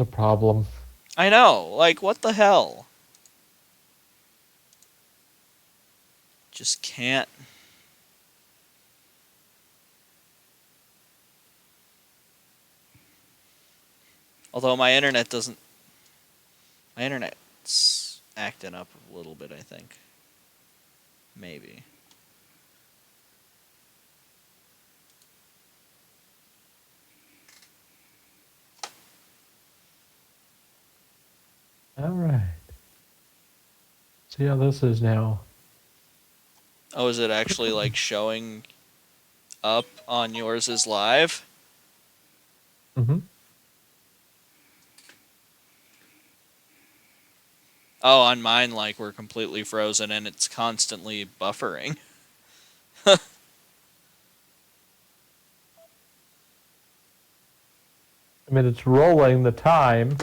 a problem. I know. Like, what the hell? Just can't. Although my internet doesn't. My internet's acting up a little bit, I think. Maybe. All right. See how this is now. Oh, is it actually like showing up on yours as live? Mm-hmm. Oh, on mine, like, we're completely frozen and it's constantly buffering. I mean, it's rolling the time,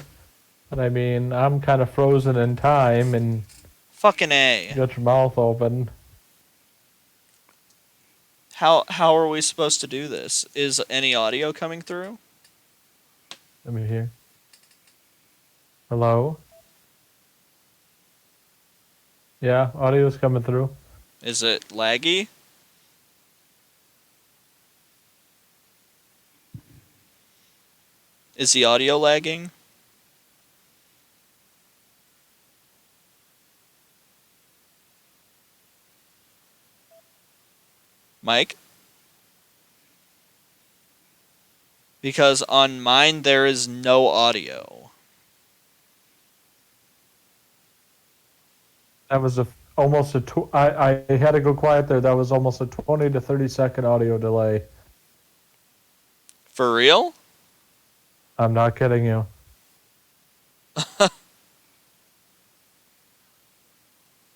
but I mean, I'm kind of frozen in time, and Fucking you A. got your mouth open. How are we supposed to do this? Is any audio coming through? Let me hear. Hello? Yeah, audio's coming through. Is it laggy? Is the audio lagging? Mike? Because on mine there is no audio. That was almost a. I had to go quiet there. That was almost a 20 to 30-second audio delay. For real? I'm not kidding you.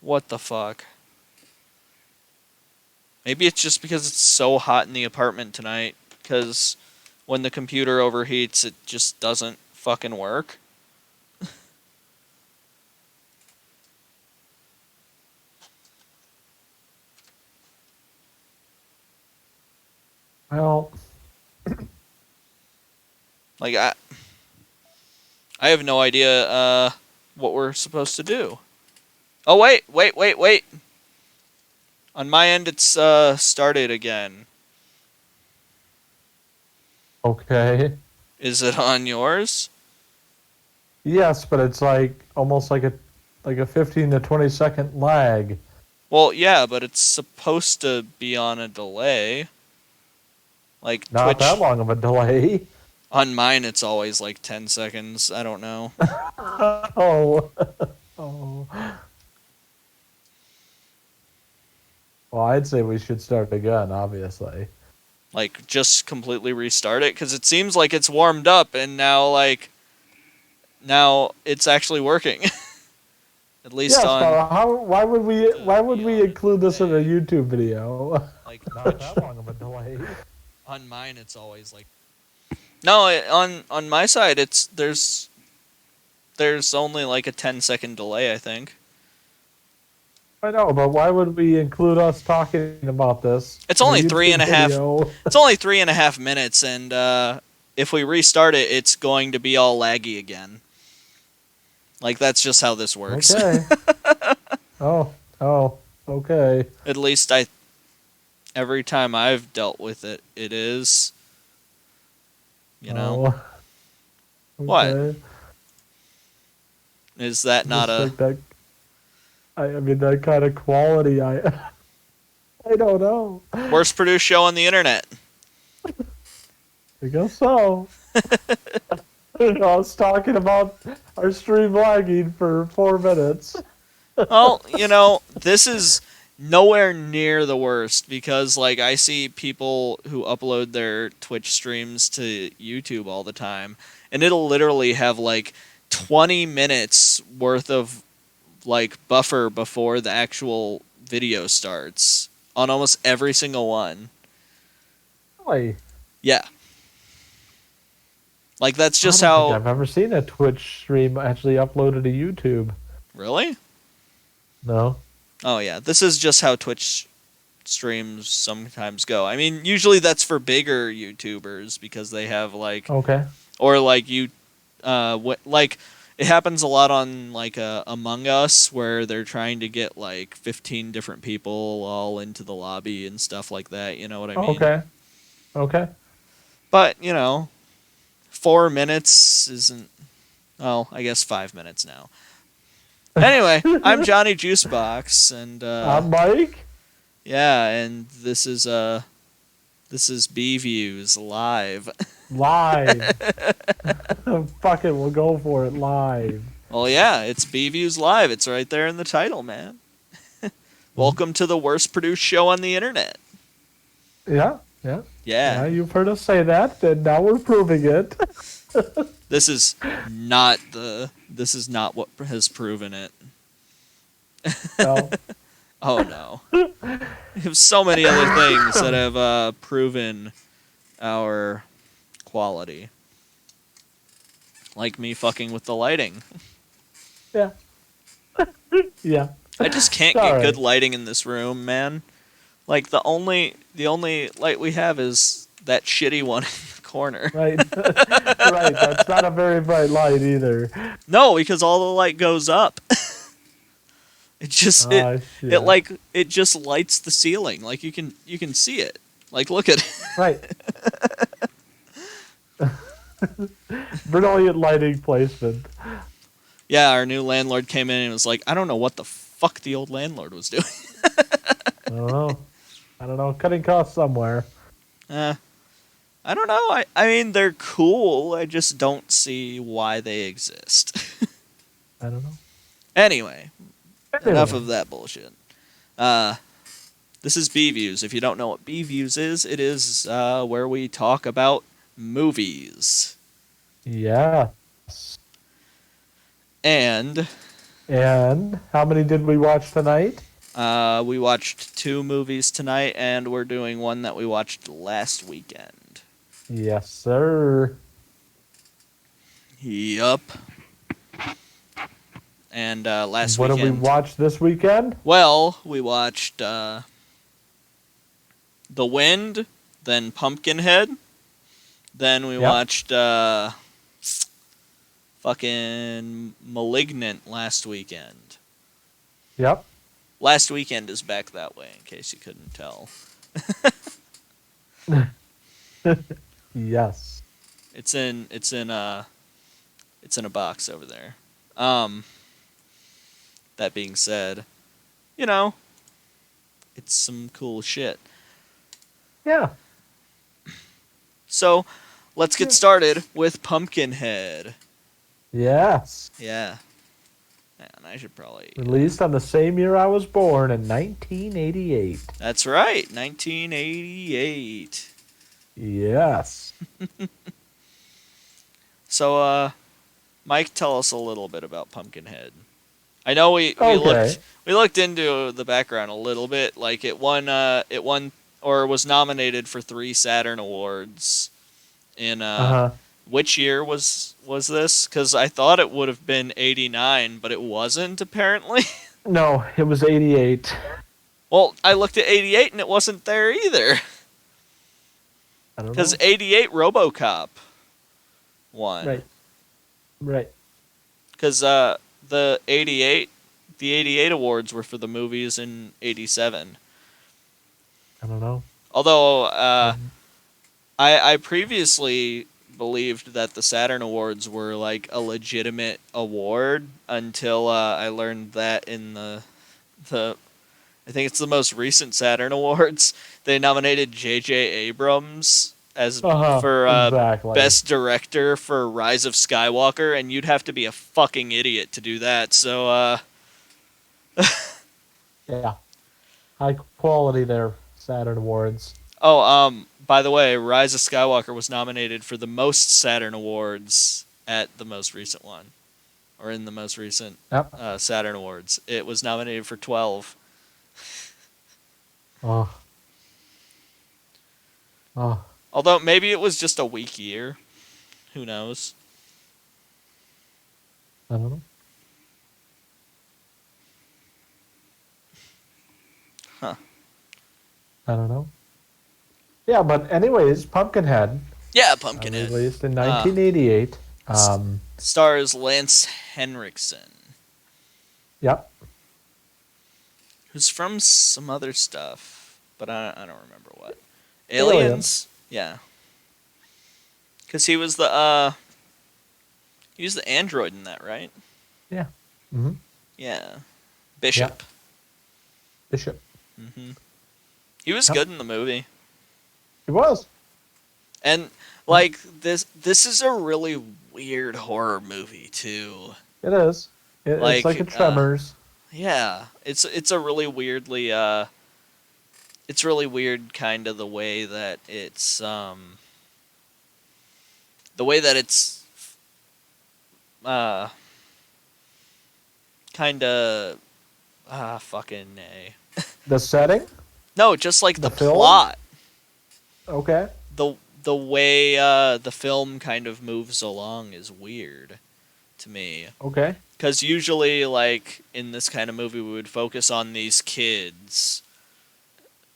What the fuck? Maybe it's just because it's so hot in the apartment tonight. Because when the computer overheats, it just doesn't fucking work. Well, Like, I have no idea what we're supposed to do. Oh, wait. On my end, it's started again. okay. Is it on yours? Yes, but it's like almost like a 15 to 20-second lag. Well, yeah, but it's supposed to be on a delay. Like Not that Twitch, long of a delay. on mine, it's always like 10 seconds. I don't know. Oh. Oh. Well, I'd say we should start again, obviously. Like, just completely restart it because it seems like it's warmed up and now it's actually working. At least Yes, on but why would be we on a include this in a delay. YouTube video? Like Not Twitch. that long of a delay. On mine, it's always like no. On my side, there's only like a 10-second delay. I think I know, but why would we include us talking about this it's in a only three and YouTube a half. video? It's only 3.5 minutes, and if we restart it, it's going to be all laggy again. Like that's just how this works. Okay. Oh, okay. At least every time I've dealt with it, it is. You know Oh, what? okay. Is that not Just a like that. I mean, that kind of quality. I don't know. worst produced show on the internet? I guess so. I was talking about our stream lagging for 4 minutes. Well, this is nowhere near the worst because, like, I see people who upload their Twitch streams to YouTube all the time, and it'll literally have, like, 20 minutes worth of, like, buffer before the actual video starts on almost every single one. Really? Yeah. Like, that's I just don't think how. I've ever seen a Twitch stream actually uploaded to YouTube. Really? No. Oh, yeah. This is just how Twitch streams sometimes go. I mean, usually that's for bigger YouTubers because they have like Okay. or like you like it happens a lot on like Among Us, where they're trying to get like 15 different people all into the lobby and stuff like that. You know what I mean? Okay. Okay. But 4 minutes isn't. Well, I guess 5 minutes now. Anyway, I'm Johnny Juicebox, and I'm Mike. yeah, and this is B Views live. Live. Fuck it, we'll go for it live. Well, yeah, it's B Views live. It's right there in the title, man. Welcome to the worst produced show on the internet. Yeah, yeah. Yeah, Yeah, you've heard us say that, and now we're proving it. this is not what has proven it. No. Oh no, we have so many other things that have proven our quality, like me fucking with the lighting. Yeah. Yeah. I just can't get good lighting in this room, man. Like the only light we have is that shitty one in the corner. Right. Right. That's not a very bright light either. No, because all the light goes up. It just it just lights the ceiling. Like you can see it. Like look at it. Right. Brilliant lighting placement. Yeah, our new landlord came in and was like, I don't know what the fuck the old landlord was doing. I don't know. Cutting costs somewhere. I don't know. I mean, they're cool. I just don't see why they exist. I don't know. Anyway, enough of that bullshit. This is B Views. If you don't know what B Views is, it is where we talk about movies. Yeah. And how many did we watch tonight? we watched 2 movies tonight, and we're doing one that we watched last weekend. Yes, sir. Yup. And last weekend... What did we watch this weekend? Well, we watched The Wind, then Pumpkinhead, then we watched fucking Malignant last weekend. Yep. Last weekend is back that way, in case you couldn't tell. Yes. It's in a box over there. That being said, it's some cool shit. Yeah. So, let's get started with Pumpkinhead. Yes. Yeah. Man, I should probably... Released on the same year I was born in 1988. That's right, 1988. Yes. So, Mike, tell us a little bit about Pumpkinhead. I know we looked into the background a little bit. Like it won or was nominated for 3 Saturn Awards in which year was this? Because I thought it would have been 89, but it wasn't apparently. No, it was 88. Well, I looked at 88 and it wasn't there either. I don't know. Because 88 RoboCop won. Right. Right. Because the 88 awards were for the movies in 87. I don't know. Although I previously believed that the Saturn Awards were like a legitimate award until I learned that in the I think it's the most recent Saturn Awards, they nominated J.J. Abrams as for exactly. Best Director for Rise of Skywalker, and you'd have to be a fucking idiot to do that. So yeah. High quality there, Saturn Awards. Oh, by the way, Rise of Skywalker was nominated for the most Saturn Awards at the most recent one. Or in the most recent Saturn Awards. It was nominated for 12. Oh. Although, maybe it was just a weak year. Who knows? I don't know. Huh. I don't know. Yeah, but anyways, Pumpkinhead. Yeah, Pumpkinhead. Released in 1988. Um, Stars Lance Henriksen, yep. who's from some other stuff, but I don't remember what. Alien. Aliens? Yeah. Because he was the android in that, right? Yeah. Mm-hmm. Yeah. Yeah. Bishop. Bishop. hmm He was Yep. good in the movie. He was. And like this is a really weird horror movie too. It is. It's like a Like Tremors. yeah, it's a really it's really weird kind of the way that it's uh kind of fucking a. The setting. No, just like the The film. plot. Okay. The way the film kind of moves along is weird to me. Okay. Because usually, like in this kind of movie, we would focus on these kids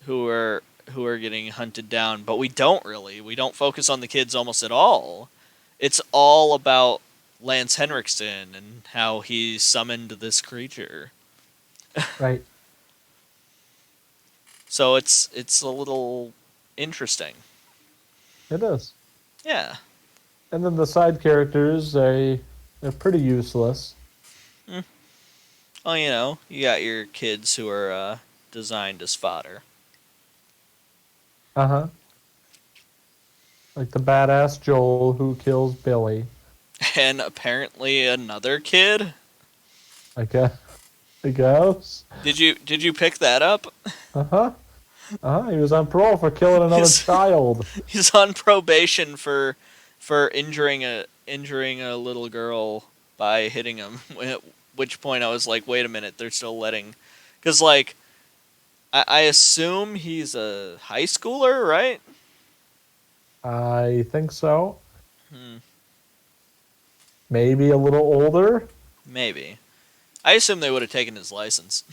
who are getting hunted down, but we don't really. We don't focus on the kids almost at all. It's all about Lance Henriksen and how he summoned this creature. Right. So it's a little interesting. It is. Yeah. And then the side characters, they're pretty useless. Mm. Well, you know, you got your kids who are designed as fodder. Uh huh. Like the badass Joel who kills Billy. And apparently another kid. I guess. Did you pick that up? Uh huh. Uh huh. He was on parole for killing another He's, child. he's on probation for injuring a little girl by hitting him. At which point I was like, wait a minute, they're still letting, because like I assume he's a high schooler, right? I think so. Hmm, Maybe a little older. maybe. I assume they would have taken his license.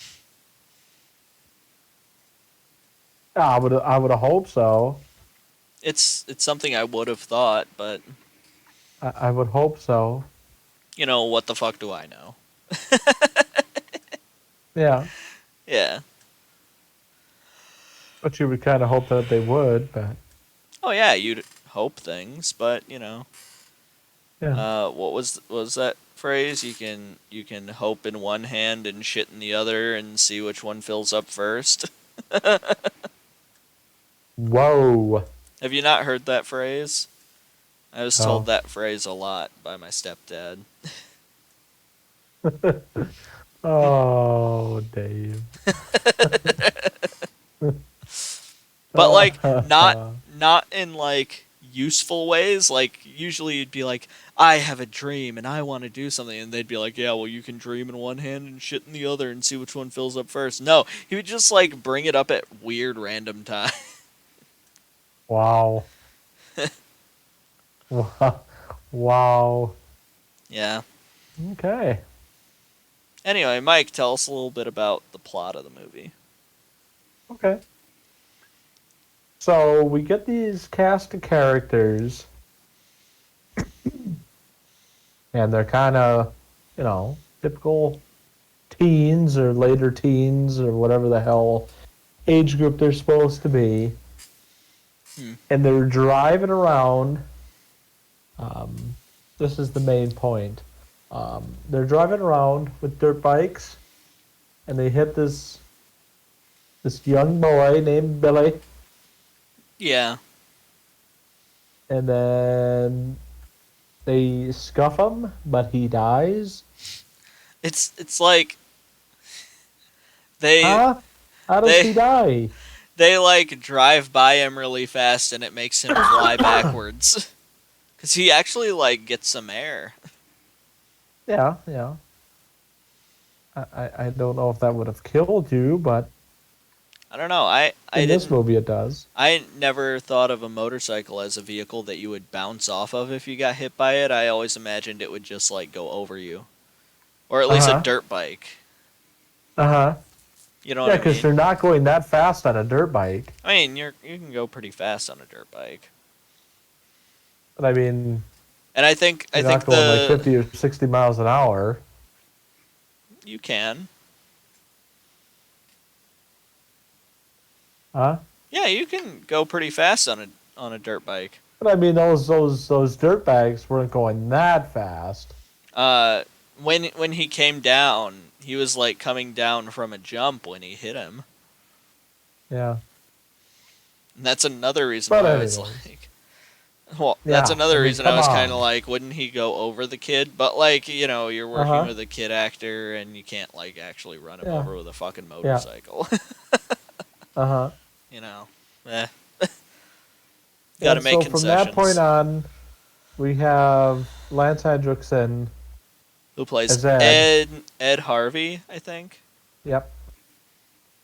I would have hoped so. It's something I would have thought, but I would hope so. you know what the fuck do I know? Yeah. Yeah. But you would kind of hope that they would, but Oh yeah, you'd hope things, but you know, yeah. what was that phrase? You can hope in one hand and shit in the other, and see which one fills up first. Whoa. Have you not heard that phrase? I was told Oh. that phrase a lot by my stepdad. Oh, Dave. But like not in like useful ways. Like usually you'd be like, I have a dream and I want to do something, and they'd be like, yeah, well you can dream in one hand and shit in the other and see which one fills up first. No, he would just like bring it up at weird random times. Wow. Wow. Wow. Yeah. Okay. Anyway, Mike, tell us a little bit about the plot of the movie. Okay. So we get these cast of characters, and they're kind of, typical teens or later teens or whatever the hell age group they're supposed to be. And they're driving around. This is the main point. They're driving around with dirt bikes, and they hit this young boy named Billy, Yeah. and then they scuff him, but he dies. It's like they Huh? How does they he die? they like drive by him really fast and it makes him fly backwards. Cuz he actually like gets some air. Yeah, yeah. I don't know if that would have killed you, but I don't know. I in this didn't movie it does. I never thought of a motorcycle as a vehicle that you would bounce off of if you got hit by it. I always imagined it would just like go over you. Or at least a Uh-huh. dirt bike. Uh-huh. You know Yeah, what I because mean? they're not going that fast on a dirt bike. I mean, you can go pretty fast on a dirt bike. But I mean, And I think You're not going like 50 or 60 miles an hour. You can. Huh? Yeah, you can go pretty fast on a dirt bike. But I mean, those dirt bags weren't going that fast. Uh, when he came down, he was like coming down from a jump when he hit him. Yeah. And that's another reason But why I was anyways. like, well, that's Yeah. I another mean, reason I come was kind of on. like, wouldn't he go over the kid? But like, you know, you're working Uh-huh. with a kid actor, and you can't like actually run him Yeah. over with a fucking Yeah. motorcycle. Uh-huh. You know, eh. Got to And make so from that point concessions. on, we have Lance Henriksen Who plays as Ed. Ed Harvey? I think Yep.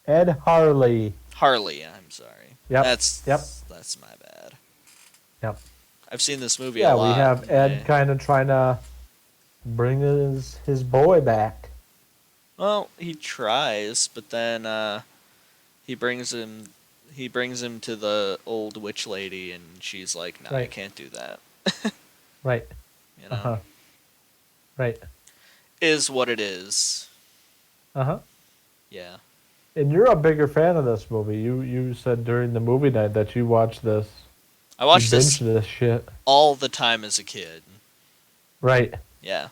Ed Harley. Harley. I'm sorry. Yep. Yep. That's my bad. Yep. I've seen this movie a Yeah, we lot. have Ed kind of trying to bring his boy back. Well, he tries, but then he brings him to the old witch lady, and she's like, "No, I Right. can't do that." Right. You know, Uh-huh. Right. is what it is. Uh-huh. Yeah, And you're a bigger fan of this movie. You said during the movie night that you watched this. I watched You this binged this shit. all the time as a kid. Right. Yeah,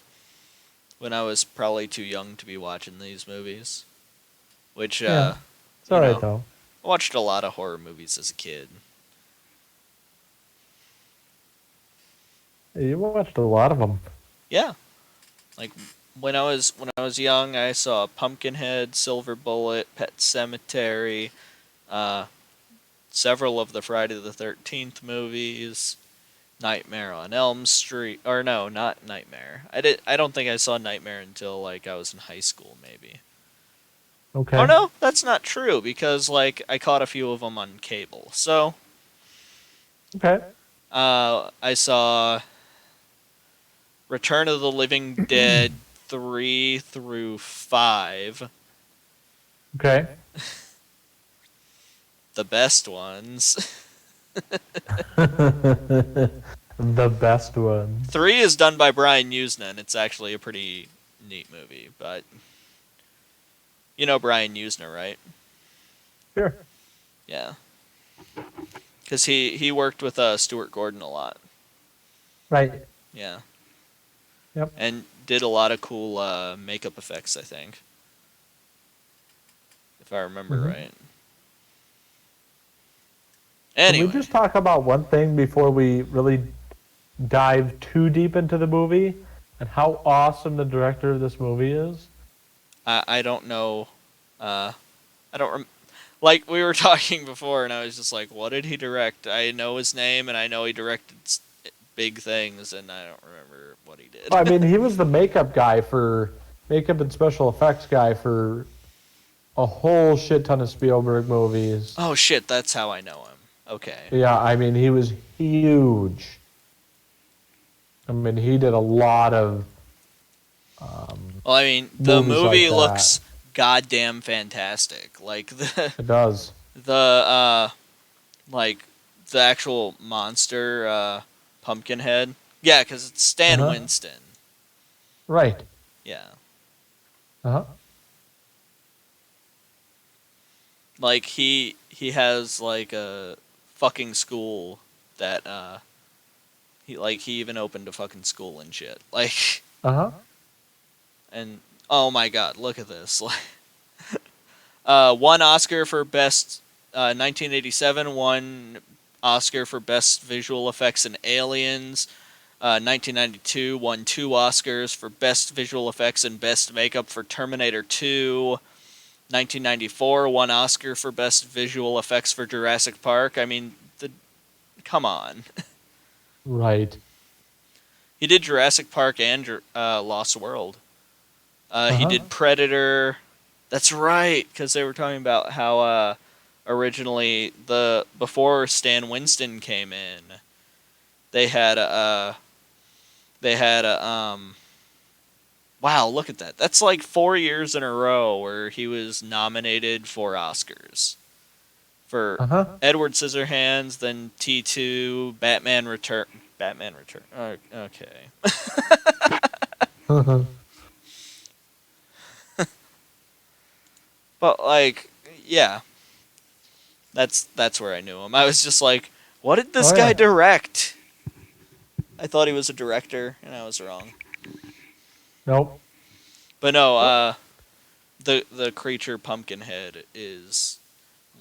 when I was probably too young to be watching these movies. Which, Yeah. It's you all right know, though. I watched a lot of horror movies as a kid. You watched a lot of them. Yeah, like when I was young, I saw Pumpkinhead, Silver Bullet, Pet Cemetery, uh, several of the Friday the 13th movies, Nightmare on Elm Street, or no, not Nightmare. I don't think I saw Nightmare until like I was in high school, maybe. Okay. Oh no, that's not true because like I caught a few of them on cable. So, Okay. I saw Return of the Living Dead 3 through 5, Okay. the best ones. The best one. 3 is done by Brian Usna, and it's actually a pretty neat movie. But you know Brian Usna, right? Sure. Yeah, because he worked with Stuart Gordon a lot. Right. Yeah, Yep. and did a lot of cool makeup effects, I think, if I remember Mhm. right. Can we Anyway, just talk about one thing before we really dive too deep into the movie and how awesome the director of this movie is? I don't know. I don't like we were talking before, and I was just like, "What did he direct?" I know his name, and I know he directed big things, and I don't remember what he did. I mean, he was the makeup and special effects guy for a whole shit ton of Spielberg movies. Oh shit, that's how I know him. Okay. Yeah, I mean, he was huge. I mean, he did a lot of Well, I mean, the movies like movie that. looks goddamn fantastic. Like It does. the like the actual monster Pumpkinhead. Yeah, because it's Stan Uh-huh. Winston. Right. Yeah. Uh-huh. Like he has like a fucking school that he even opened a fucking school and shit. Like Uh-huh. and oh my god, look at this. One Oscar for best 1987, one Oscar for best visual effects in Aliens. 1992 won 2 Oscars for best visual effects and best makeup for Terminator 2. 1994 won Oscar for best visual effects for Jurassic Park. I mean, come on. Right. He did Jurassic Park and Lost World. He Uh-huh. did Predator. That's right, because they were talking about how originally before Stan Winston came in, they had wow, look at that. That's like 4 years in a row where he was nominated for Oscars. For Uh-huh. Edward Scissorhands, then T2, Batman Return. Batman Return. Okay. But like, yeah, that's where I knew him. I was just like, what did this Oh, guy yeah. direct? I thought he was a director, and I was wrong. Nope. But no, the creature Pumpkinhead is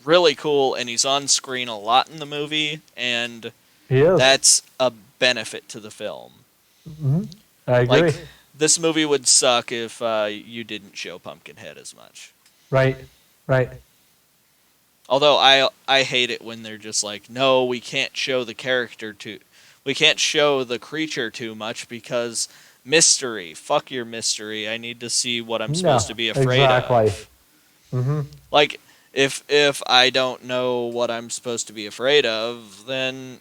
really cool, and he's on screen a lot in the movie, and He is. that's a benefit to the film. Hmm. I agree. Like, this movie would suck if you didn't show Pumpkinhead as much. Right. Right. Although I hate it when they're just like, no, we can't show the we can't show the creature too much because mystery. Fuck your mystery. I need to see what I'm No. supposed to be afraid Exactly. of. Hmm. Like, if I don't know what I'm supposed to be afraid of, then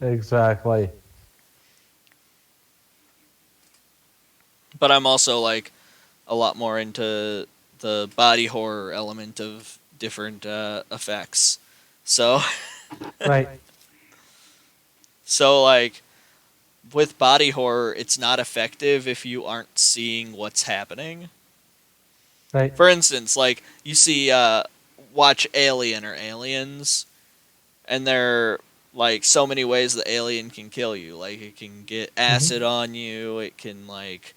Exactly. but I'm also like a lot more into the body horror element of different effects. So Right. so like with body horror, it's not effective if you aren't seeing what's happening. Right. For instance, like you see watch Alien or Aliens, and there are like so many ways the alien can kill you. Like it can get acid Hmm. on you, it can like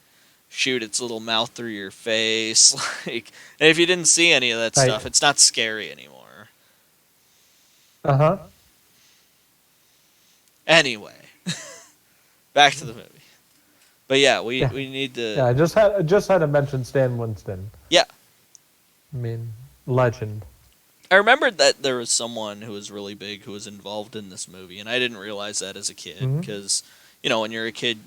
shoot its little mouth through your face. Like, and if you didn't see any of that Right. stuff, it's not scary anymore. Uh-huh. Anyway, back to the movie. But yeah, Yeah. we need to. Yeah. I just had to mention Stan Winston. Yeah, I mean, legend. I remembered that there was someone who was really big who was involved in this movie, and I didn't realize that as a kid Hmm. because, you know, when you're a kid,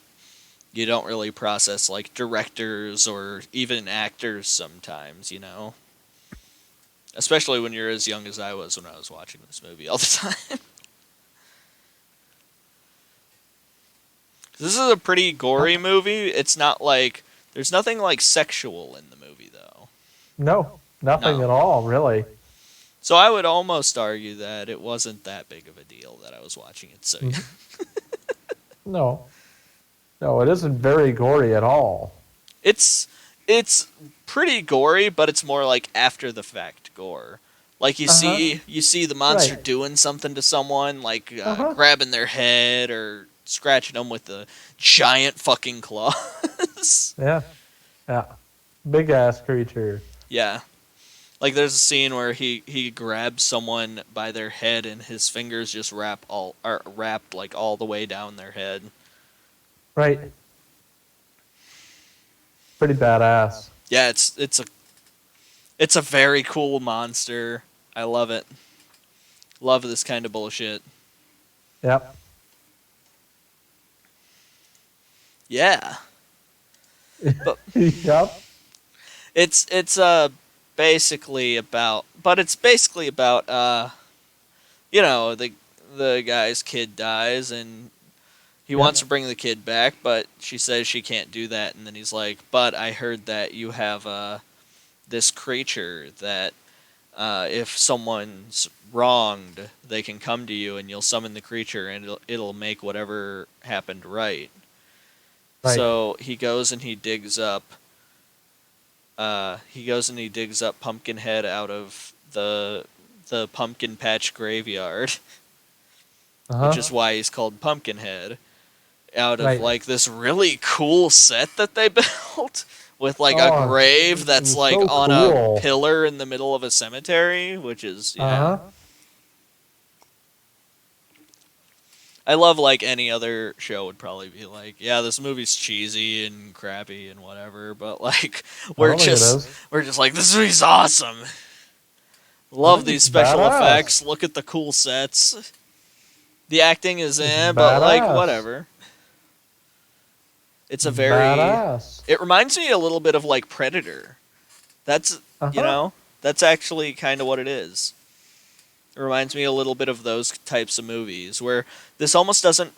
you don't really process like directors or even actors sometimes, you know. Especially when you're as young as I was when I was watching this movie all the time. This is a pretty gory movie. It's not like there's nothing like sexual in the movie though. No, nothing No. at all, really. So I would almost argue that it wasn't that big of a deal that I was watching it so young. Mhm. No, no, it isn't very gory at all. It's it's pretty gory, but it's more like after the fact gore. Like Uh-huh. you see the monster Right. doing something to someone, like Uh-huh. grabbing their head or scratching them with the giant fucking claws. Yeah. Yeah. Big ass creature. Yeah. Like there's a scene where he grabs someone by their head and his fingers just are wrapped like all the way down their head. Right. Pretty badass. Yeah, it's a very cool monster. I love it. Love this kind of bullshit. Yep. Yeah. But Yep. it's basically about it's basically about you know, the guy's kid dies and he Yep. wants to bring the kid back, but she says she can't do that, and then he's like, "But I heard that you have this creature that if someone's wronged, they can come to you and you'll summon the creature and it'll make whatever happened right." Right. So he goes and he digs up Pumpkinhead out of the pumpkin patch graveyard, which Uh-huh. is why he's called Pumpkinhead. Out of Right. like this really cool set that they built with like a Oh, grave it that's was like so on a cool. pillar in the middle of a cemetery, which is yeah. Uh-huh. I love like any other show would probably be like, yeah, this movie's cheesy and crappy and whatever, but like I don't think it is. we're just like this movie's awesome. I Love think these it's special badass. effects. Look at the cool sets. The acting is It's but like badass. whatever. It's a It's very badass. it reminds me a little bit of like Predator. That's you Uh-huh. know, that's actually kind of what it is. It reminds me a little bit of those types of movies where this almost doesn't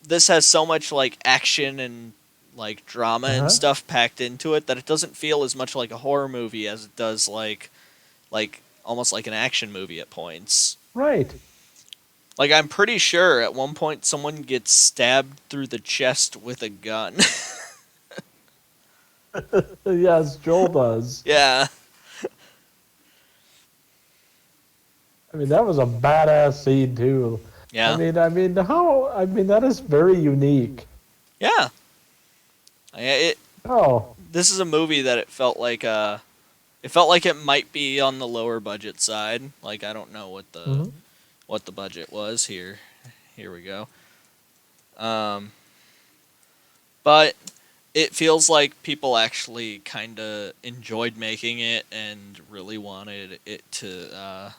this has so much like action and like drama and Uh-huh. stuff packed into it that it doesn't feel as much like a horror movie as it does like almost like an action movie at points. Right. Like, I'm pretty sure at one point someone gets stabbed through the chest with a gun. Yes, Joel does. Yeah. I mean, that was a badass scene too. Yeah. That is very unique. Yeah. Oh. This is a movie that it felt like it might be on the lower budget side. Like, I don't know Mhm. what the budget was here. Here we go. Um, but it feels like people actually kind of enjoyed making it and really wanted it to,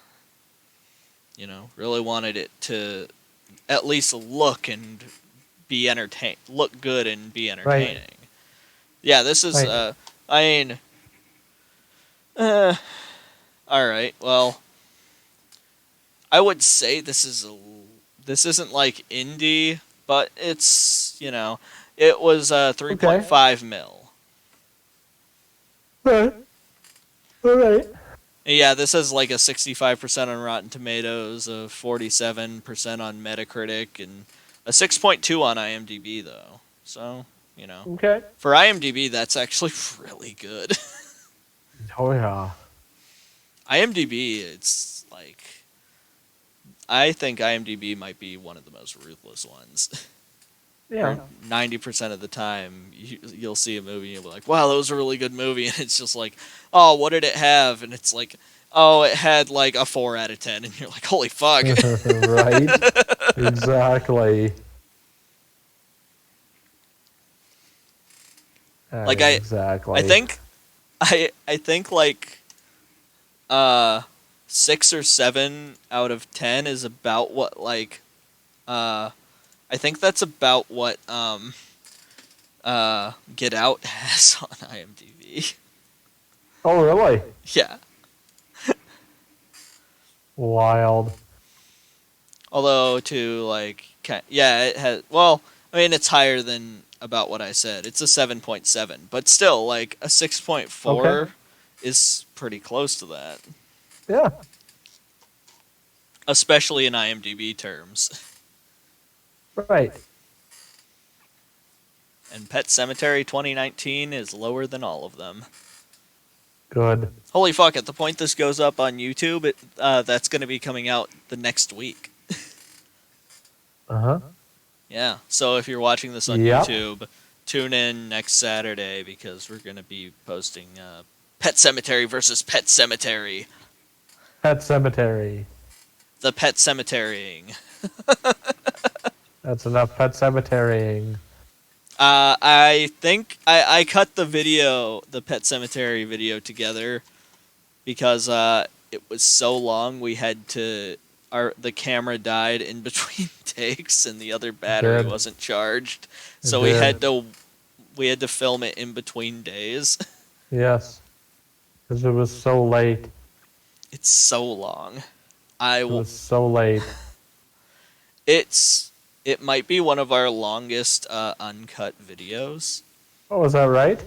really wanted it to at least look and be look good and be entertaining. Right. Yeah, this is. Right. I mean, all right. Well, I would say this isn't like indie, but it's it was 3.5 mil. Right. All right. Yeah, this has like a 65% on Rotten Tomatoes, a 47% on Metacritic, and a 6.2 on IMDb though. So Okay. for IMDb, that's actually really good. Oh yeah. IMDb, it's like I think IMDb might be one of the most ruthless ones. Yeah. 90% of the time, you'll see a movie and you'll be like, wow, that was a really good movie. And it's just like, oh, what did it have? And it's like, oh, it had like a 4 out of 10. And you're like, holy fuck. Right. Exactly. Like, exactly. I think like 6 or 7 out of 10 is about what like I think that's about what Get Out has on IMDb. Oh really? Yeah. Wild. Although yeah, it has. Well, I mean, it's higher than about what I said. It's a 7.7, but still, like a 6.4 Okay. is pretty close to that, Yeah. especially in IMDb terms. Right. And Pet Sematary 2019 is lower than all of them. Good. Holy fuck! At the point this goes up on YouTube, that's going to be coming out the next week. Uh-huh. Yeah. So if you're watching this on Yep. YouTube, tune in next Saturday because we're going to be posting Pet Cemetery versus Pet Sematary. Pet Cemetery. The Pet Cemeterying. That's enough pet cemeterying. I think I cut the Pet Cemetery video together because it was so long we had to the camera died in between takes and the other battery Did. wasn't charged. It So did. we had to film it in between days. Yes. Because it was so late. It's so long. It was so late. It might be one of our longest uncut videos. Oh, is that right?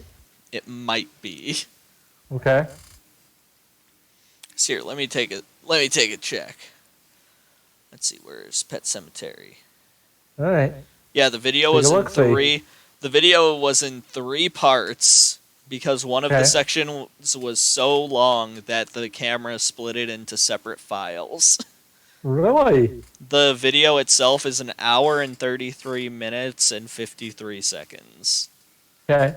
It might be. Okay. So here, let me take a check. Let's see, where's Pet Cemetery? All right. Yeah, the video was in three. The video was in 3 parts because one of the sections was so long that the camera split it into separate files. Really? The video itself is an hour and 33 minutes and 53 seconds. Okay.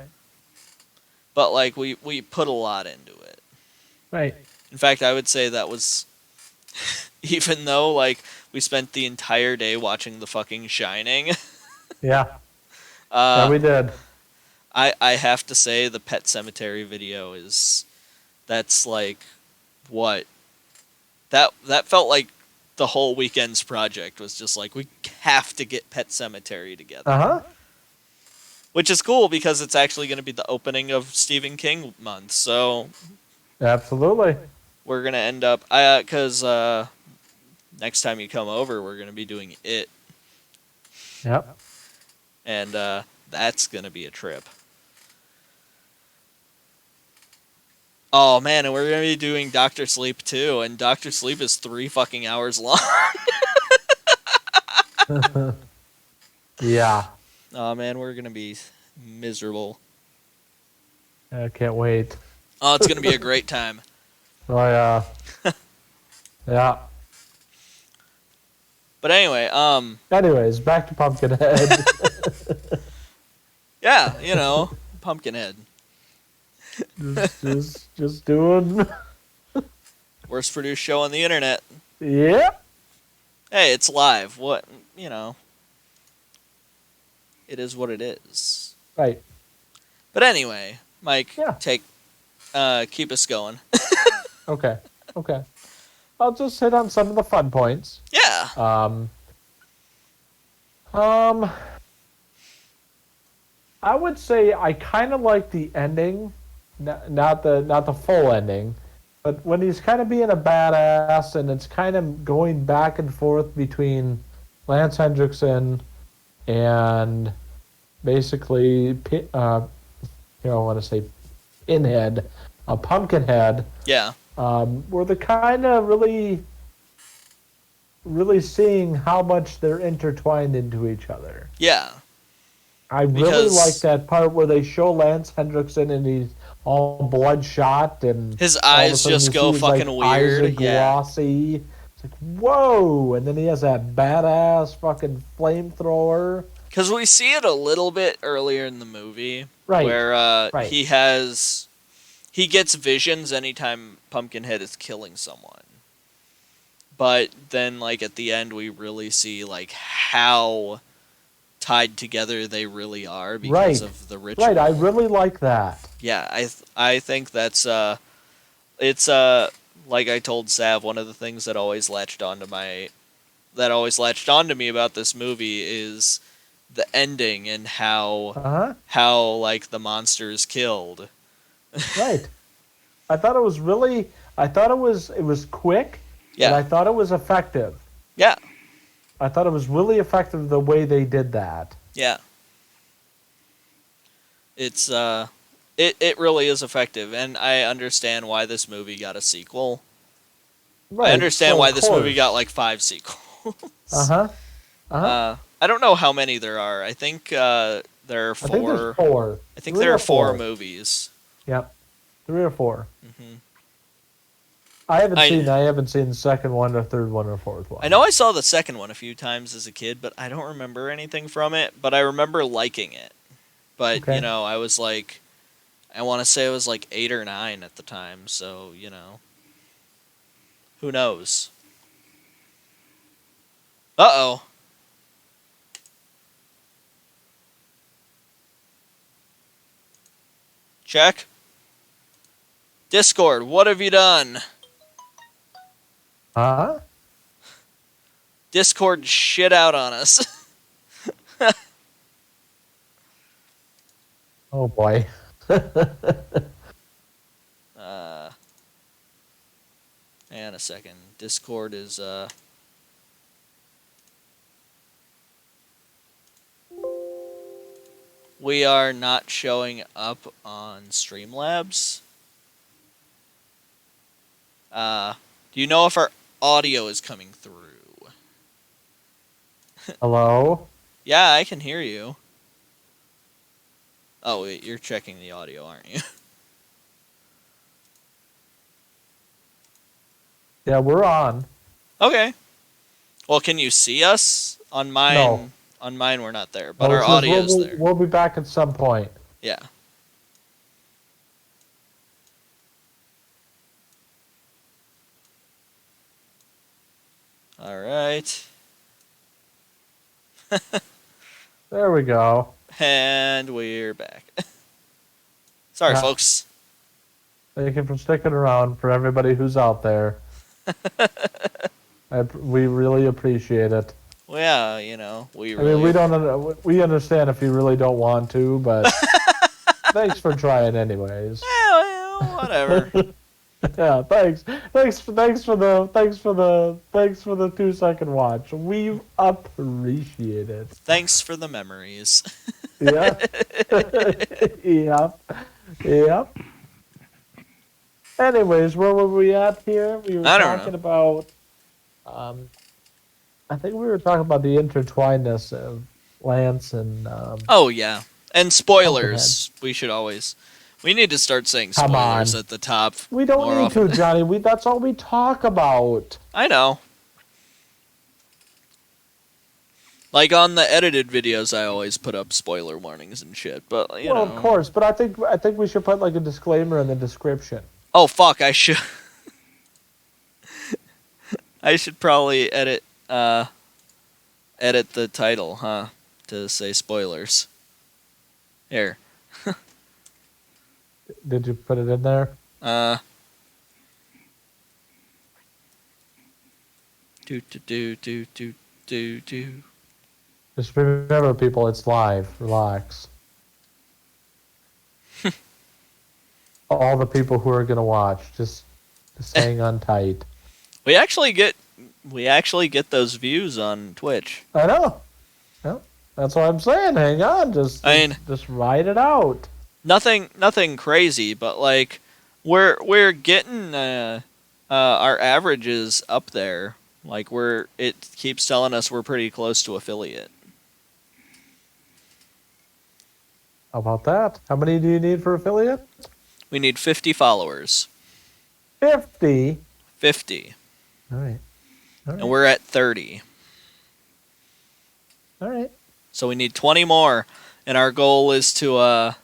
But like we put a lot into it. Right. In fact, I would say that was even though like we spent the entire day watching The fucking Shining. Yeah. Yeah, we did. I have to say the Pet Cemetery video that's like what that felt like the whole weekend's project was just like we have to get Pet Cemetery together. Uh-huh. Which is cool because it's actually going to be the opening of Stephen King month. So Absolutely. we're going to end up cuz next time you come over we're going to be doing It. Yep. And that's going to be a trip. Oh man, and we're going to be doing Dr. Sleep too, and Dr. Sleep is 3 fucking hours long. Yeah, Oh man, we're gonna be miserable. I can't wait. Oh, it's gonna be a great time. Oh yeah, yeah. But anyway, Anyways, back to Pumpkinhead. yeah, you know, Pumpkinhead. just doing. Worst produced show on the internet. Yeah. Hey, it's live. What, you know, it is what it is. Right. But anyway, Mike, Yeah. keep us going. Okay. Okay. I'll just hit on some of the fun points. Yeah. Um, I would say I kind of like the ending, not the full ending, but when he's kind of being a badass and it's kind of going back and forth between Lance Hendrickson and basically, I want to say Pinhead, a Pumpkinhead, Yeah. where the kind of really seeing how much they're intertwined into each other. Yeah. I really Because like that part where they show Lance Hendrickson and he's all bloodshot and his all of a eyes sudden just you go see his, fucking eyes are weird. Yeah. glossy. It's like, whoa! And then he has that badass fucking flamethrower. Because we see it a little bit earlier in the movie, Right. where Right. he gets visions anytime Pumpkinhead is killing someone. But then, like at the end, we really see like how tied together they really are because of the ritual. Right, I really like that. Yeah, I think that's it's like I told Sav, one of the things that always latched onto me about this movie is the ending and how like the monster is killed. Right. I thought it was quick, Yeah. and I thought it was effective. Yeah. I thought it was really effective the way they did that. Yeah. It's it really is effective, and I understand why this movie got a sequel. Right. I understand well, why of this movie course. got like 5 sequels. Uh-huh. Uh-huh. I don't know how many there are. I think there are 4. I think there's 4. I think 3 there or are 4 4. movies. Yep. 3 or 4. Hmm. I haven't seen the second one or third one or fourth one. I know I saw the second one a few times as a kid, but I don't remember anything from it. But I remember liking it. But Okay. you know, I was like, I want to say I was like 8 or 9 at the time. So you know, who knows? Uh-oh. Check. Discord, what have you done? Huh? Discord shit out on us. Oh boy. Hang on a second. Discord is we are not showing up on Streamlabs. Do you know if our audio is coming through? Hello? Yeah, I can hear you. Oh, wait, you're checking the audio, aren't you? Yeah, we're on. Okay. Well, can you see us? On mine, No. On mine we're not there, but No, it our says audio's there. We'll be back at some point. Yeah. All right. There we go. And we're back. Sorry, Yeah. folks. Thank you for sticking around for everybody who's out there. We really appreciate it. Well, yeah, you know, we I really. mean, we understand if you really don't want to, but thanks for trying anyways. Well, whatever. Yeah, thanks for the 2-second watch. We appreciate it. Thanks for the memories. Yeah. Yep. Anyways, where were we at here? We were I don't talking know. about. I think we were talking about the intertwinedness of Lance and Oh yeah, and Pumpkinhead. spoilers. We need to start saying Come spoilers on. at the top. We don't more need often. to, Johnny. That's all we talk about. I know. Like on the edited videos, I always put up spoiler warnings and shit. But you know. Of course, but I think we should put like a disclaimer in the description. Oh fuck! I should. I should probably edit the title, huh? To say spoilers. Here. Did you put it in there? Do. Just remember, people, it's live. Relax. All the people who are gonna watch, just hang on tight. We actually get those views on Twitch. I know. Yeah, that's what I'm saying. Hang on, just ride it out. Nothing crazy, but like we're getting our averages up there. Like it keeps telling us we're pretty close to affiliate. How about that? How many do you need for affiliate? We need 50 followers. 50? 50. All right. And we're at 30. All right. So we need 20 more, and our goal is to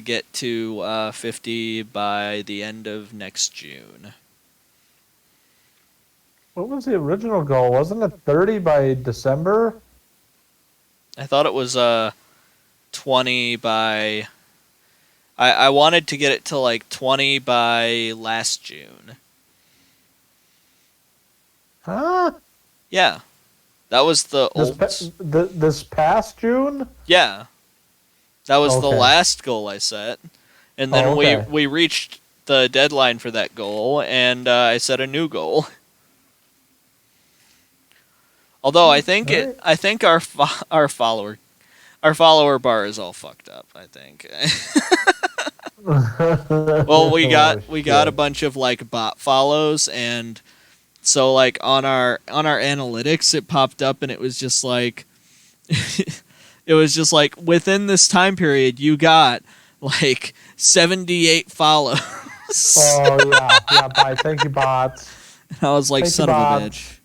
get to 50 by the end of next June. What was the original goal? Wasn't it 30 by December? I thought it was 20 by... I wanted to get it to like 20 by last June. Huh? Yeah. That was the old... This past June? Yeah. That was the last goal I set. And then we reached the deadline for that goal, and I set a new goal. Although I think our follower bar is all fucked up, I think. Well, we got a bunch of like bot follows, and so like on our analytics it popped up, and it was just like within this time period you got like 78 follows. Oh yeah, bye. Thank you, bots. And I was like, son of a bitch.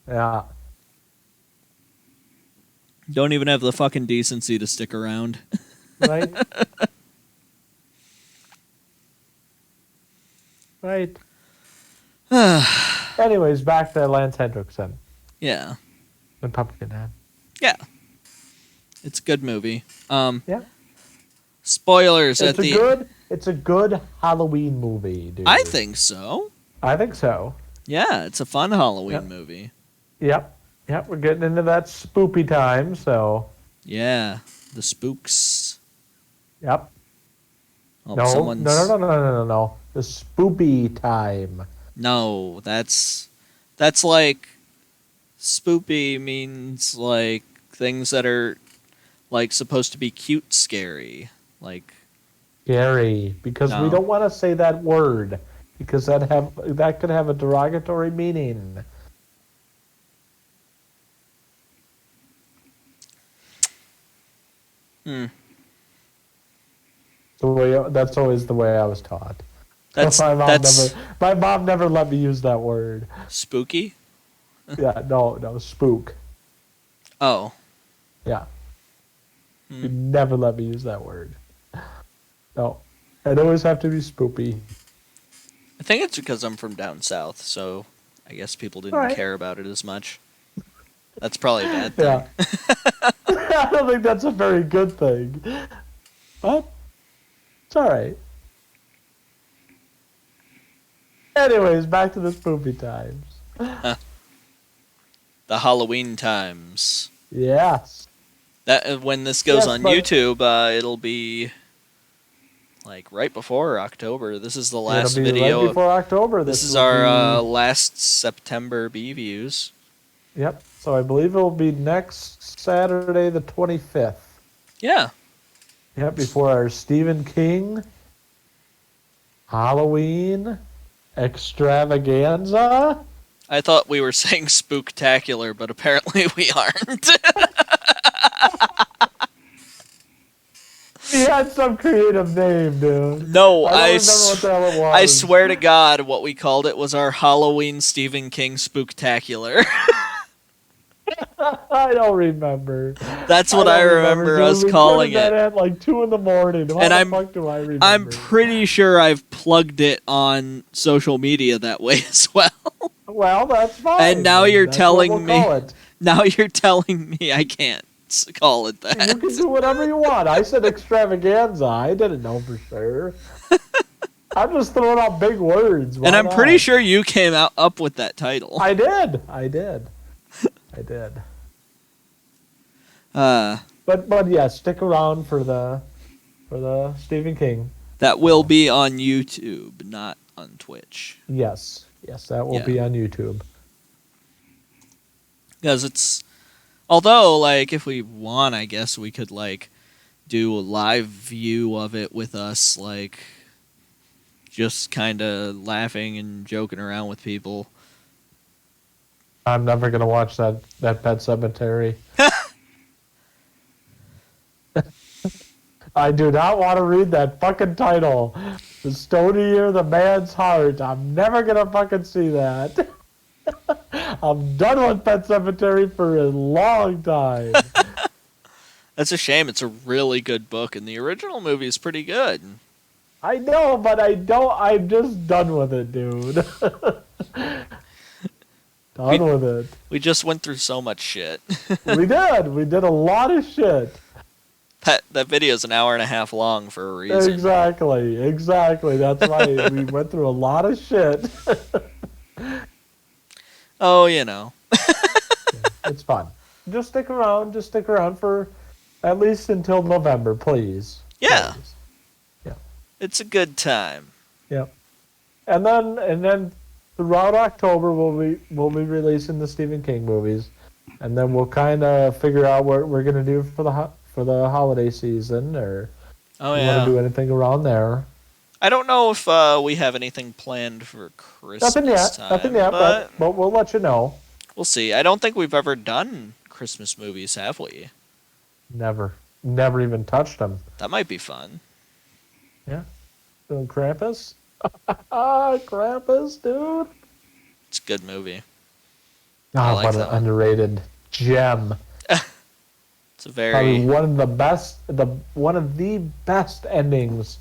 Yeah. Don't even have the fucking decency to stick around. Right? Right. Anyways, back to Lance Henriksen. Yeah. And Pumpkinhead. Yeah. It's a good movie. Yeah. Spoilers It's a good Halloween movie, dude. I think so. I think so. Yeah, it's a fun Halloween movie. Yep. We're getting into that spoopy time, so. Yeah, the spooks. Yep. Oh, No. The spoopy time. No, that's like spoopy means like things that are like supposed to be cute, scary, like scary, because we don't want to say that word because that could have a derogatory meaning. That's always the way I was taught. My mom never let me use that word. Spooky? Yeah, no, spook. Oh. Yeah. You never let me use that word. No. I'd always have to be spoopy. I think it's because I'm from down south, so I guess people didn't care about it as much. That's probably a bad thing. Yeah. I don't think that's a very good thing. But it's alright. Anyways, back to the spoopy times. The Halloween times. Yes. That when this goes on YouTube, it'll be like right before October. This is the last video. Right before October. This is our last September B views. Yep. So I believe it will be next Saturday, the 25th. Yeah. Yep. Before our Stephen King Halloween extravaganza. I thought we were saying spooktacular, but apparently we aren't. He had some creative name, dude. No, I don't remember what the hell it was. I swear to God, what we called it was our Halloween Stephen King spooktacular. I don't remember. That's what I remember us calling that it. at like 2 in the morning. How the fuck do I remember? I'm pretty sure I've plugged it on social media that way as well. Well, that's fine. And now you're That's telling what we'll call it. Now you're telling me I can't call it that. You can do whatever you want. I said extravaganza. I didn't know for sure. I'm just throwing out big words. Why And I'm not? pretty sure you came up with that title. I did. I did. But yeah, stick around for the Stephen King. That will be on YouTube, not on Twitch. Yes, that will be on YouTube. Because it's, although like if we want, I guess we could like do a live view of it with us, like just kind of laughing and joking around with people. I'm never gonna watch that Pet Cemetery. I do not want to read that fucking title. The Stonier the Man's Heart. I'm never gonna fucking see that. I'm done with Pet Cemetery for a long time. That's a shame. It's a really good book, and the original movie is pretty good. I know, but I'm just done with it, dude. With it. We just went through so much shit. We did a lot of shit. That video's an hour and a half long for a reason. Exactly. That's why we went through a lot of shit. Oh, you know. It's fun. Just stick around for at least until November, please. Yeah. Please. Yeah. It's a good time. Yep. And then throughout October we'll be releasing the Stephen King movies, and then we'll kind of figure out what we're gonna do for the holiday season, or want to do anything around there. I don't know if we have anything planned for Christmas Nothing yet, but we'll let you know. We'll see. I don't think we've ever done Christmas movies, have we? Never even touched them. That might be fun. Yeah. Doing Krampus? Krampus, dude. It's a good movie. Oh, what an underrated gem. It's a very probably one of the best endings.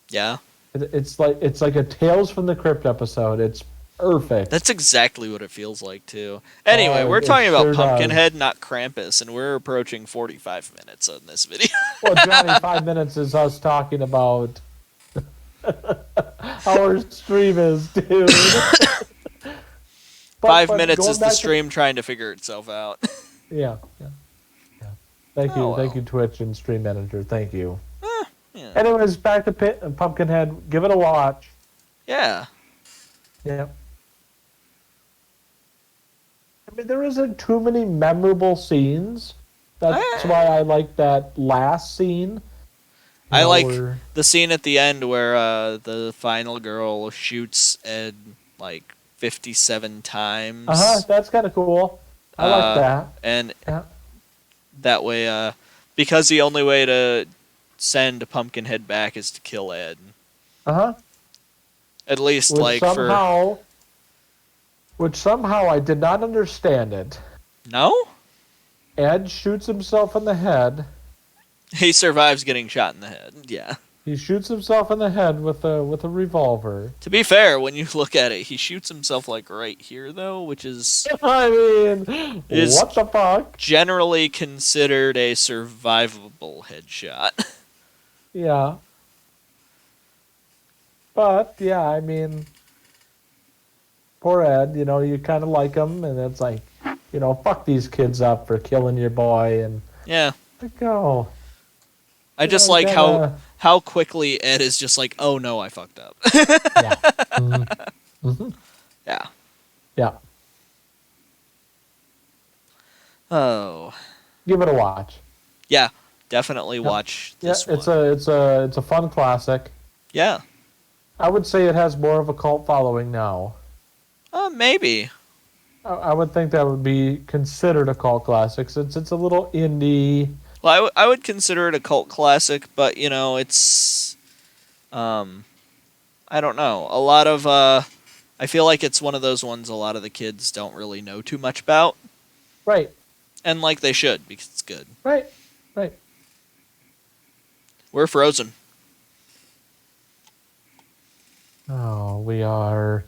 Yeah. It's like a Tales from the Crypt episode. It's perfect. That's exactly what it feels like too. Anyway, we're talking about Pumpkinhead, not Krampus, and we're approaching 45 minutes on this video. Well, Johnny, 5 minutes is us talking about how our stream is, dude. 5 minutes is the stream trying to figure itself out. Yeah. Thank you, Twitch and Stream Manager. Thank you. Yeah. Anyways, back to Pumpkinhead. Give it a watch. Yeah. Yeah. I mean, there isn't too many memorable scenes. That's why I like that last scene. I like the scene at the end where the final girl shoots Ed like 57 times. That's kind of cool. I like that. And that way, because the only way to send Pumpkinhead back is to kill Ed. At least, which somehow I did not understand it. No? Ed shoots himself in the head. He survives getting shot in the head. Yeah. He shoots himself in the head with a revolver. To be fair, when you look at it, he shoots himself like right here though, which is I mean, what the fuck? Generally considered a survivable headshot. Yeah. But yeah, I mean, poor Ed, you kind of like him, and it's like, fuck these kids up for killing your boy, and yeah. Go. I just like how quickly Ed is just like, oh no, I fucked up. Yeah. Mm-hmm. Yeah. Yeah. Oh. Give it a watch. Yeah, definitely watch this one. It's a fun classic. Yeah. I would say it has more of a cult following now. Maybe. I would think that would be considered a cult classic since it's a little indie. Well, I would consider it a cult classic, but it's I don't know. A lot of I feel like it's one of those ones a lot of the kids don't really know too much about, Right, and like they should because it's good. right, right. We're Frozen. Oh, we are.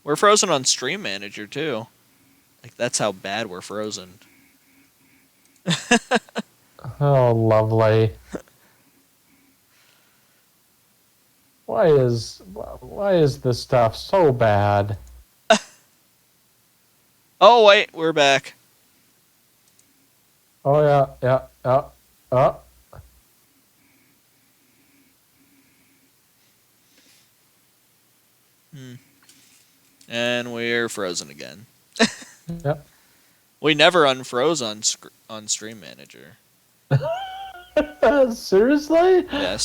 We're Frozen on Stream Manager too. Like that's how bad we're Frozen. Oh, lovely. Why is this stuff so bad? Oh wait, we're back. Oh yeah. And we're frozen again. Yep. We never unfroze on Stream Manager. Seriously? Yeah,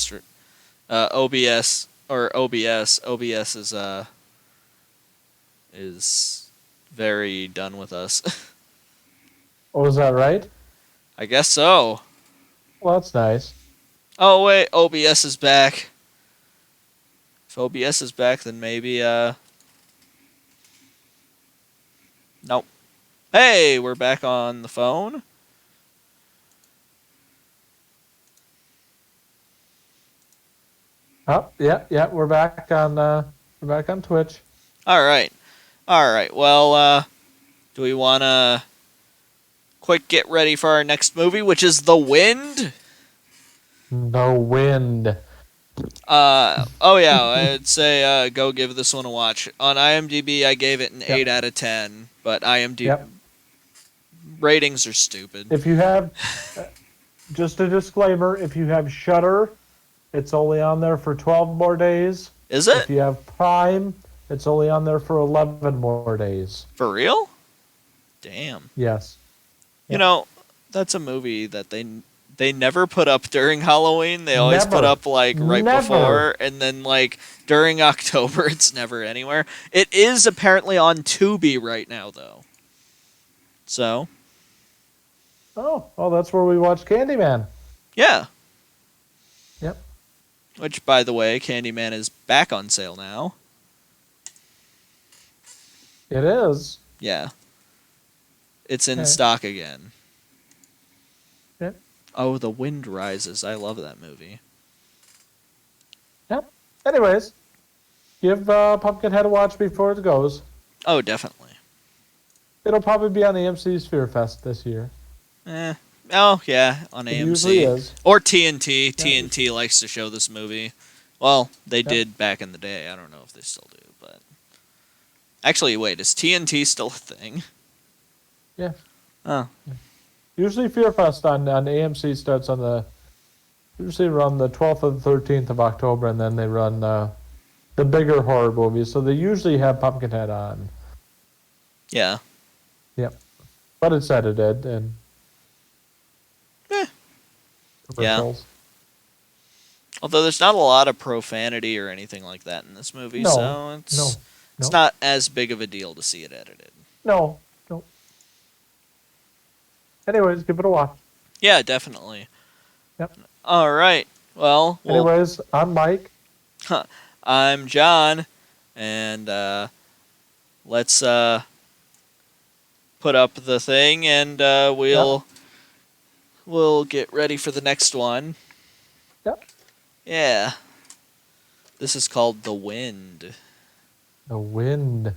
OBS or OBS. OBS is very done with us. Oh, is that right? I guess so. Well, that's nice. Oh wait, OBS is back. If OBS is back, then maybe nope. Hey, we're back on the phone. Oh, yeah. We're back on Twitch. All right. Well, do we want to quick get ready for our next movie, which is The Wind? The Wind. Oh yeah, I'd say go give this one a watch. On IMDb, I gave it an 8 out of 10, but IMDb ratings are stupid. If you have, just a disclaimer, if you have Shudder, it's only on there for 12 more days. Is it? If you have Prime, it's only on there for 11 more days. For real? Damn. Yes. You know, that's a movie that they never put up during Halloween. They always put up like right before, and then like during October, it's never anywhere. It is apparently on Tubi right now, though. So. Oh, that's where we watched Candyman. Yeah. Yep. Which, by the way, Candyman is back on sale now. It is. Yeah. It's in stock again. Yep. Oh, The Wind Rises. I love that movie. Yep. Anyways, give Pumpkinhead a watch before it goes. Oh, definitely. It'll probably be on the MC Sphere Fest this year. Oh, yeah, on AMC. It usually is. Or TNT. Yeah. TNT likes to show this movie. Well, they did back in the day. I don't know if they still do, but... Actually, wait, is TNT still a thing? Yeah. Oh. Usually Fear Fest on AMC starts on usually around the 12th or the 13th of October, and then they run the bigger horror movies. So they usually have Pumpkinhead on. Yeah. Yep. But it's edited and... Yeah. Although there's not a lot of profanity or anything like that in this movie, so it's not as big of a deal to see it edited. No. Anyways, give it a watch. Yeah, definitely. Yep. All right. Well, anyways, I'm Mike. I'm John, and let's put up the thing, and we'll get ready for the next one. Yep. Yeah. This is called The Wind. The Wind.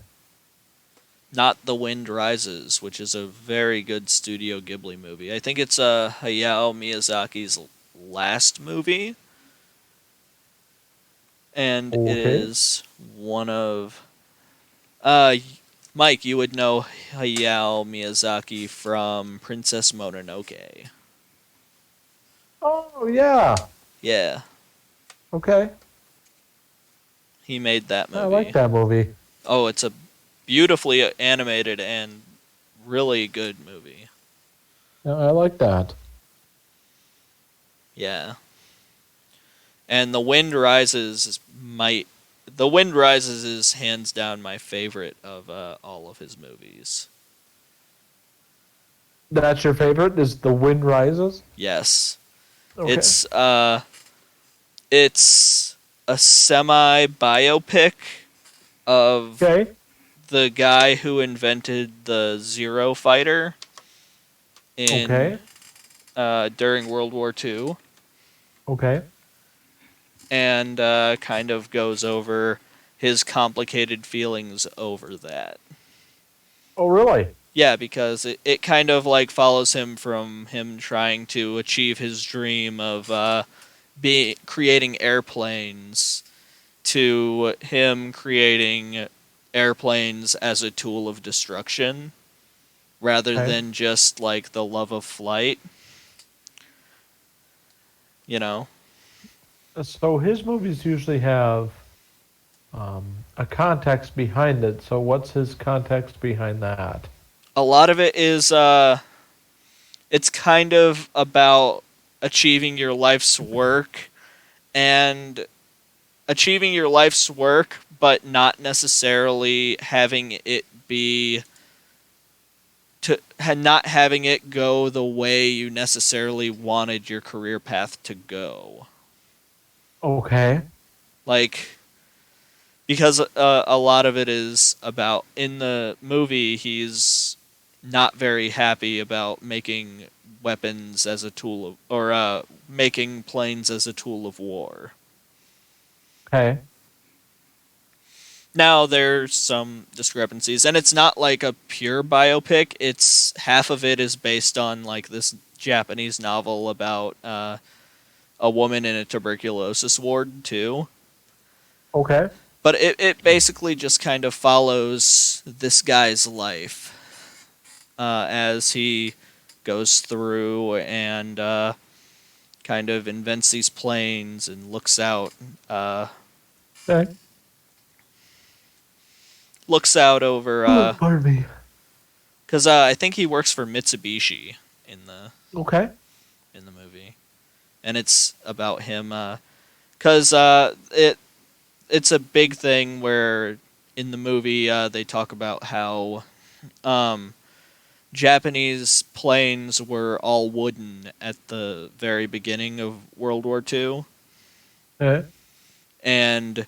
Not The Wind Rises, which is a very good Studio Ghibli movie. I think it's Hayao Miyazaki's last movie. And it is one of... Mike, you would know Hayao Miyazaki from Princess Mononoke. Oh, yeah. Yeah. Okay. He made that movie. I like that movie. Oh, it's a beautifully animated and really good movie. Yeah, I like that. Yeah. And The Wind Rises might The Wind Rises is hands down my favorite of all of his movies. That's your favorite? Is The Wind Rises? Yes. Okay. It's a semi biopic of Okay. the guy who invented the Zero Fighter in Okay. during World War II, Okay. and kind of goes over his complicated feelings over that. Oh, really? Yeah, because it kind of like follows him from him trying to achieve his dream of creating airplanes to him creating airplanes as a tool of destruction rather Okay. than just like the love of flight, you know. So his movies usually have a context behind it. So what's his context behind that? A lot of it is it's kind of about achieving your life's work and achieving your life's work but not necessarily having it be not having it go the way you necessarily wanted your career path to go. Okay. Like because a lot of it is about in the movie he's not very happy about making weapons as a tool of or making planes as a tool of war. Okay. Now there's some discrepancies and it's not like a pure biopic. It's half of it is based on like this Japanese novel about a woman in a tuberculosis ward too. Okay. But it basically just kind of follows this guy's life as he goes through and kind of invents these planes and Okay. looks out over Pardon me. because I think he works for Mitsubishi in Okay. the movie, and it's about him because it's a big thing where in the movie they talk about how um, Japanese planes were all wooden at the very beginning of World War II, Okay. and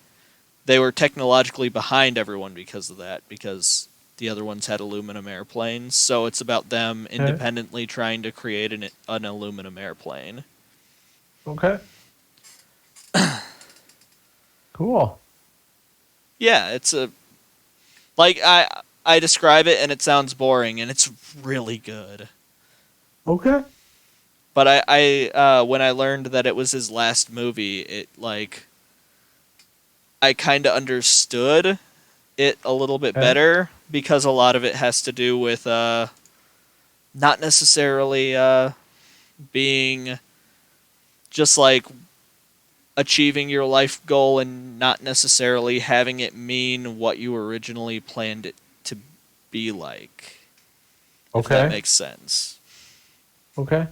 they were technologically behind everyone because of that, because the other ones had aluminum airplanes. So it's about them Okay. independently trying to create an aluminum airplane. Okay. Cool. Yeah, it's a like I describe it and it sounds boring and it's really good. Okay. But when I learned that it was his last movie, it like I kind of understood it a little bit Okay. better because a lot of it has to do with not necessarily being just like achieving your life goal and not necessarily having it mean what you originally planned it to be like, if that Okay. makes sense. Okay.